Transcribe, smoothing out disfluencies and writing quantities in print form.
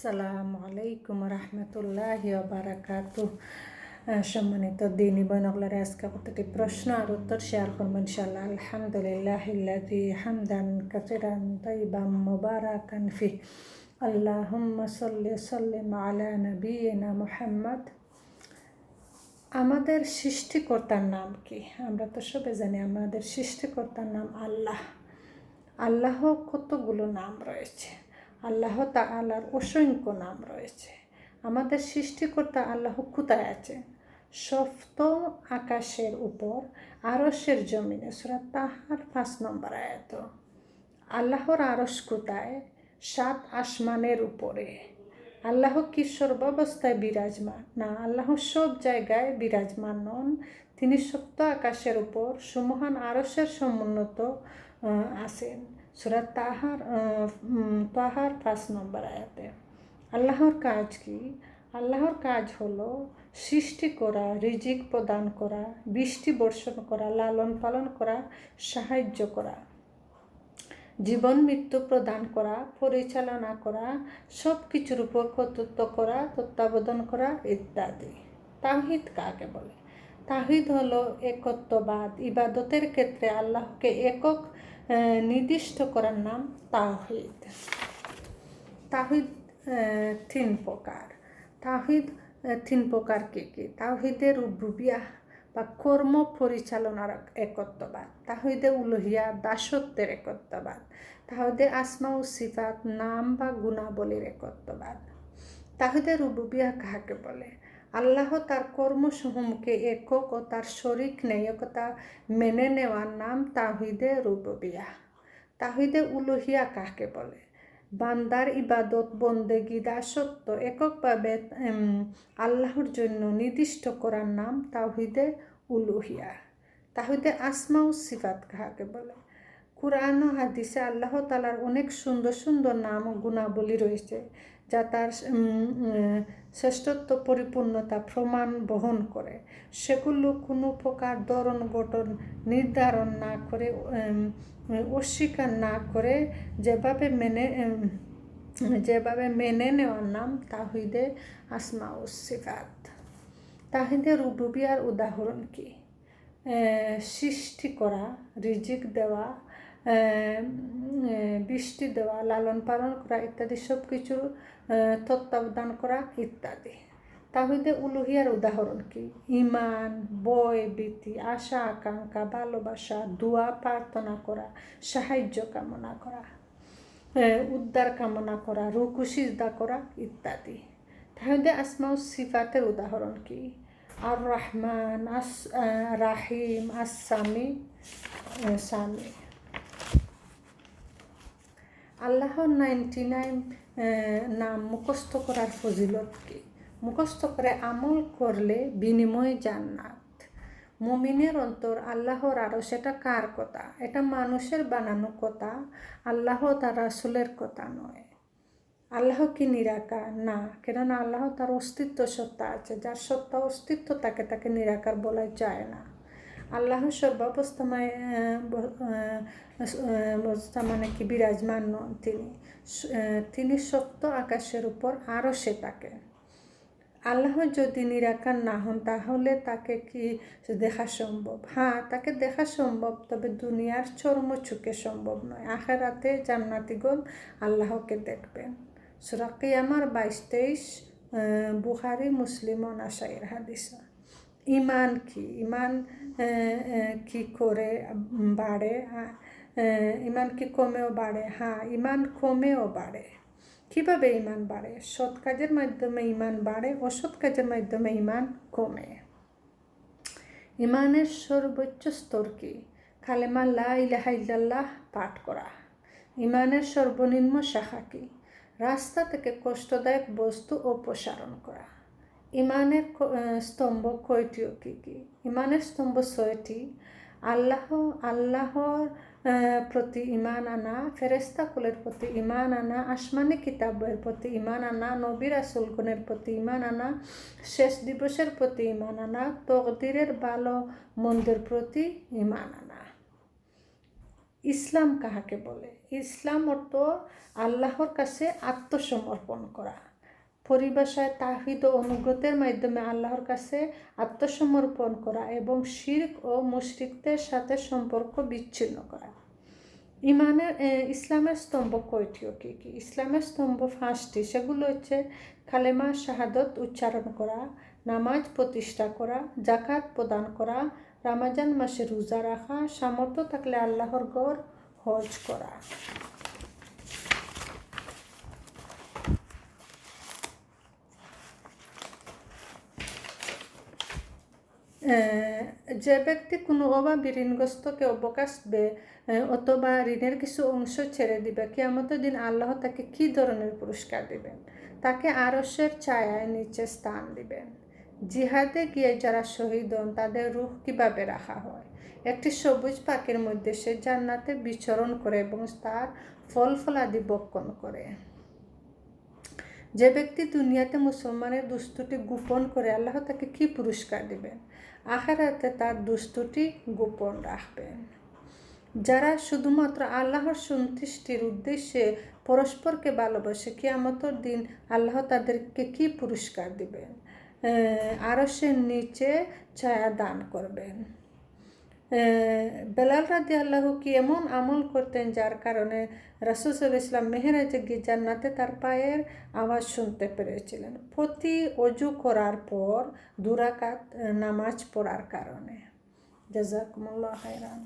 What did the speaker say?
আসসালামু আলাইকুম রহমতুল্লাহি ওয়া বারাকাতুহ। সম্মানিত দিনী বোনগুলোর আজকে প্রতিটি প্রশ্ন আর উত্তর শেয়ার করবো ইনশাআল্লাহ। আলহামদুলিল্লাহিল্লাযী হামদান কাসীরান তাইয়্যিবান মুবারাকান ফিহি। আল্লাহুম্মা সাল্লি সাল্লিম আলা নাবিয়িনা মুহাম্মদ। আমাদের সৃষ্টিকর্তার নাম কি? আমরা তো সবাই জানি আমাদের সৃষ্টিকর্তার নাম আল্লাহ। আল্লাহ কতগুলো নাম রয়েছে, আল্লাহ তাআলার অসংখ্য নাম রয়েছে। আমাদের সৃষ্টিকর্তা আল্লাহ কোথায় আছেন? সপ্তম আকাশের উপর আরশের জমিনে, সূরা তাহার 5 নম্বর আয়াত। আল্লাহর আরশ কোথায়? 7 আসমানের উপরে। আল্লাহ কি সর্বাবস্থায় বিরাজমান? না, আল্লাহ সব জায়গায় বিরাজমান নন। তিনি সপ্ত আকাশের উপর সুমহান আরশের সমুন্নত আছেন। সূরা তাহার 5 নম্বর আয়াতে। আল্লাহর কাজ কি? আল্লাহর কাজ হলো সৃষ্টি করা, রিজিক প্রদান করা, বৃষ্টি বর্ষণ করা, লালন পালন করা, সাহায্য করা, জীবন মৃত্যু প্রদান করা, পরিচালনা করা, সব কিছুর উপর কর্তৃত্ব করা, তত্ত্বাবধান করা ইত্যাদি। তাওহীদ কাকে বলে? তাওহীদ হলো একত্ববাদ। ইবাদতের ক্ষেত্রে আল্লাহকে একক নির্দিষ্ট করার নাম তাওহীদ। তাওহীদ 3 প্রকার। তাওহীদ 3 প্রকার কি কি? তাওহীদে রুবুবিয়াহ বা কর্ম পরিচালনার একত্ববাদ, তাওহীদে উলুহিয়া দাসত্বের একত্ববাদ, তাওহীদে আসমা ও সিফাত নাম বা গুণাবলীর একত্ববাদ। তাওহীদে রুবুবিয়াহ কাকে বলে? আল্লাহ তার কর্মসমূহকে একক ও তার শরীক নেয়কতা মেনে নেওয়ার নাম তাওহীদে রুবুবিয়াহ। তাওহীদে উলুহিয়া কাকে বলে? বান্দার ইবাদত বন্দেগী দাসত্ব এককভাবে আল্লাহর জন্য নির্দিষ্ট করার নাম তাওহীদে উলুহিয়া। তাওহীদে আসমা ও সিফাত কাকে বলে? কুরআন ও হাদিসে আল্লাহ তাআলার অনেক সুন্দর সুন্দর নাম ও গুণাবলী রয়েছে, যা তার শ্রেষ্ঠত্ব পরিপূর্ণতা প্রমাণ বহন করে। সেগুলো কোনো প্রকার ধরন গঠন নির্ধারণ না করে, অস্বীকার না করে যেভাবে মেনে নেওয়ার নাম তাওহীদে আসমা ও সিফাত। তাওহীদে রুবুবিয়ার উদাহরণ কি? সৃষ্টি করা, রিজিক দেওয়া, বৃষ্টি দেওয়া, লালন পালন করা ইত্যাদি, সব কিছু তত্ত্বাবধান করা ইত্যাদি। তাওহীদে উলুহিয়ার উদাহরণ কি? ঈমান, ভয় ভীতি, আশা আকাঙ্ক্ষা, ভালোবাসা, দোয়া প্রার্থনা করা, সাহায্য কামনা করা, উদ্ধার কামনা করা, রুকু সিজদা করা ইত্যাদি। তাওহীদে আসমা ও সিফাতের উদাহরণ কি? আর রহমান, রাহিম, সামি। আল্লাহর 99 নাম মুখস্থ করার ফজিলত কি? মুখস্থ করে আমল করলে বিনিময় জান্নাত। মুমিনের অন্তর আল্লাহর আরশ, এটা কার কথা? এটা মানুষের বানানো কথা, আল্লাহ তার রাসূলের কথা নয়। আল্লাহ কি নিরাকার? না, কেননা আল্লাহ তার অস্তিত্ব সত্তা আছে, যার সত্তা অস্তিত্ব তাকে নিরাকার বলা যায় না। আল্লাহ সর্বাবস্থা মানে কি বিরাজমান নন। তিনি সপ্ত আকাশের উপর আরশে থাকেন। আল্লাহ যদি নিরাকার না হন তাহলে তাকে কি দেখা সম্ভব? হ্যাঁ, তাকে দেখা সম্ভব, তবে দুনিয়ার চর্ম চোখে সম্ভব নয়। আখিরাতে জান্নাতীগণ আল্লাহকে দেখবেন। সূরা কিয়ামার 22-23, বুখারী মুসলিম ও নাসাইর হাদিস। ঈমান কি? ঈমান কি করে বাড়ে? ঈমান কি কমেও বাড়ে? হ্যাঁ, ঈমান কমেও বাড়ে। কিভাবে ঈমান বাড়ে? সৎ কাজের মাধ্যমে ঈমান বাড়ে, অসৎ কাজের মাধ্যমে ঈমান কমে। ঈমানের সর্বোচ্চ স্তর কি? কালেমা লা ইলাহা ইল্লাল্লাহ পাঠ করা। ঈমানের সর্বনিম্ন শাখা কি? রাস্তা থেকে কষ্টদায়ক বস্তু অপসারণ করা। ঈমানের স্তম্ভ কয়টি ও কী কী? ঈমানের স্তম্ভ 6টি। আল্লাহর প্রতি ঈমান আনা, ফেরেশতাকুলের প্রতি ঈমান আনা, আসমানি কিতাবের প্রতি ঈমান আনা, নবী রাসূলগণের প্রতি ঈমান আনা, শেষ দিবসের প্রতি ঈমান আনা, তকদিরের ভালো মন্দের প্রতি ঈমান আনা। ইসলাম কাহাকে বলে? ইসলাম অর্থ আল্লাহর কাছে আত্মসমর্পণ করা। পরিভাষায় তাওহীদ ও অনুগতের মাধ্যমে আল্লাহর কাছে আত্মসমর্পণ করা এবং শিরক ও মুশরিকদের সাথে সম্পর্ক বিচ্ছিন্ন করা। ইসলামের স্তম্ভ কয়টি ও কী কী? ইসলামের স্তম্ভ 5টি। সেগুলো হচ্ছে কালেমা শাহাদত উচ্চারণ করা, নামাজ প্রতিষ্ঠা করা, জাকাত প্রদান করা, রমজান মাসে রোজা রাখা, সামর্থ্য থাকলে আল্লাহর ঘর হজ করা। যে ব্যক্তি কোনো অভাবী ঋণগ্রস্তকে অবকাশ দেবে অথবা ঋণের কিছু অংশ ছেড়ে দিবে, কিয়ামতের দিন আল্লাহ তাকে কী ধরনের পুরস্কার দিবেন? তাকে আরশের ছায়ার নিচে স্থান দিবেন। জিহাদে গিয়ে যারা শহীদ হন তাদের রূহ কীভাবে রাখা হয়? একটি সবুজ পাখির মধ্যে সে জান্নাতে বিচরণ করে এবং তার ফল ফলাদি ভক্ষণ করে। যে ব্যক্তি দুনিয়াতে মুসলমানের দুষ্টুটি গোপন করে আল্লাহ তাকে কী পুরস্কার দিবেন? আখিরাতে তার দুষ্টুটি গোপন রাখবেন। যারা শুধুমাত্র আল্লাহর সন্তুষ্টির উদ্দেশ্যে পরস্পরকে ভালোবাসে, কিয়ামতের দিন আল্লাহ তাদেরকে কী পুরস্কার দিবেন? আরশের নিচে ছায়া দান করবেন। বেলাল রাদিয়াল্লাহু কি এমন আমল করতেন যার কারণে রাসূল সাল্লাল্লাহু আলাইহি ওয়াসাল্লাম মেহরাজে গিয়ে জান্নাতে তার পায়ের আওয়াজ শুনতে পেরেছিলেন? প্রতি ওযু করার পর 2 রাকাত নামাজ পড়ার কারণে। জাযাকুমুল্লাহু খাইরান।